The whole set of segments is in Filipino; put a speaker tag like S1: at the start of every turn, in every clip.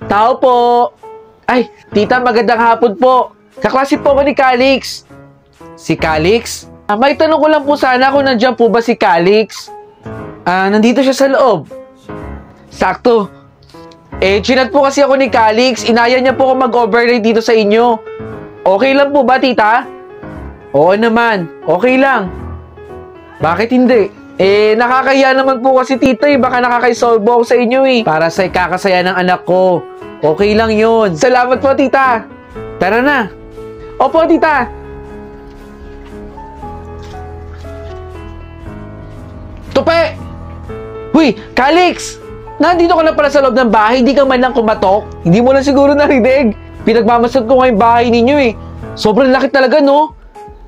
S1: Tao po. Ay, tita, magandang hapon po. Kaklase po ako ni Calix. Si Calix? May tanong ko lang po sana kung nandiyan po ba si Calix. Nandito siya sa loob. Sakto. Chinat po kasi ako ni Calix. Inaya niya po ako mag-overnight dito sa inyo. Okay lang po ba, tita? Oo naman. Okay lang. Bakit hindi? Nakakahiya naman po kasi tita Baka nakakaisolve ako sa inyo Para sa ikakasaya ng anak ko. Okay lang yun. Salamat po, tita. Tara na. Opo, tita. Tupe! Huy, Calix! Nandito ka na pala sa loob ng bahay, hindi ka man lang kumatok. Hindi mo lang siguro narinig. Pinagmamasad ko nga yung bahay ninyo Sobrang laki talaga, no?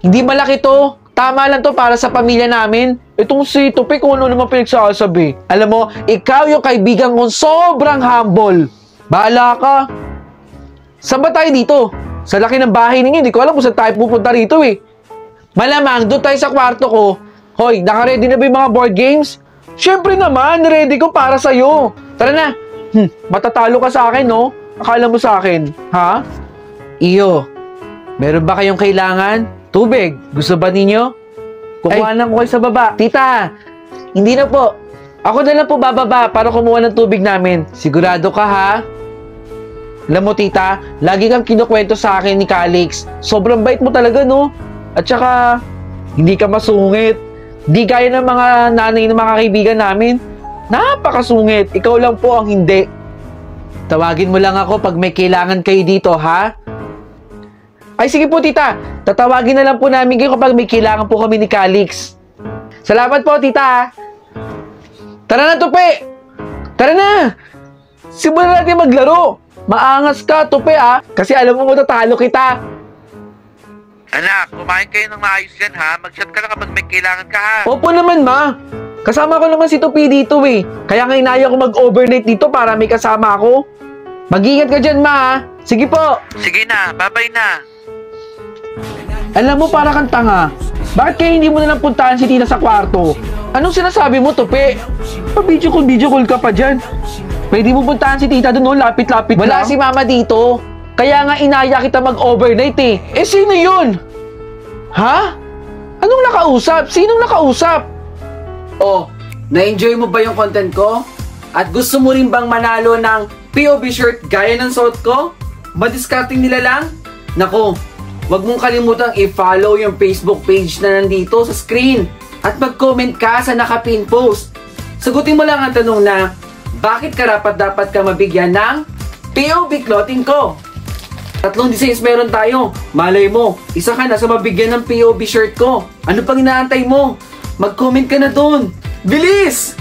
S1: Hindi malaki to. Tama lang to para sa pamilya namin. Itong si Tupe, kung ano naman pinagsasabi. Alam mo, ikaw yung kaibigan kong sobrang humble. Bahala ka. Saan ba tayo dito? Sa laki ng bahay ninyo, hindi ko alam kung saan tayo pupunta rito Malamang, doon tayo sa kwarto ko. Hoy, naka-ready na ba yung mga board games? Siyempre naman, ready ko para sa'yo. Tara na. Matatalo ka sa akin, no? Akala mo sa akin, ha? Iyo, meron ba kayong kailangan? Tubig? Gusto ba ninyo? Kukuha lang ko kayo sa baba. Tita, hindi na po. Ako na lang po bababa para kumuha ng tubig namin. Sigurado ka, ha? Alam mo, tita, lagi kang kinukwento sa akin ni Calix. Sobrang bait mo talaga, no? At saka, hindi ka masungit. Di gaya ng mga nanay ng mga kaibigan namin. Napakasungit. Ikaw lang po ang hindi. Tawagin mo lang ako pag may kailangan kayo dito, ha? Ay, sige po, tita. Tatawagin na lang po namin kayo kapag may kailangan po kami ni Calix. Salamat po, tita. Tara na, Tupe. Tara na. Simulan natin maglaro. Maangas ka, Tupe, ha? Kasi alam mo matatalo kita.
S2: Anak, kumain kayo ng maayos yan, ha? Mag-chat ka lang kapag may kailangan ka, ha?
S1: Opo naman, ma. Kasama ko naman si Tupi dito, Kaya nga inaya ko mag-overnight dito para may kasama ako. Mag-ingat ka dyan, ma, ha? Sige po.
S2: Sige na, bye-bye na.
S1: Alam mo, para kang tanga. Bakit kaya hindi mo na lang puntahan si Tina sa kwarto? Anong sinasabi mo, Tupi? Pa-video call ka pa dyan. Pwede mo puntahan si tita doon, lapit-lapit lang. Wala si mama dito. Kaya nga inaya kita mag-overnight sino yun? Ha? Anong nakausap? Sinong nakausap?
S3: Oh, na-enjoy mo ba yung content ko? At gusto mo rin bang manalo ng POV shirt gaya ng suot ko? Madiscarding nila lang? Nako, wag mong kalimutang i-follow yung Facebook page na nandito sa screen. At mag-comment ka sa nakapin post. Sagutin mo lang ang tanong na, bakit karapat-dapat ka mabigyan ng POV clothing ko? 3 designs meron tayo. Malay mo, isa ka na sa mabigyan ng POV shirt ko. Ano pang inaantay mo? Mag-comment ka na dun. Bilis!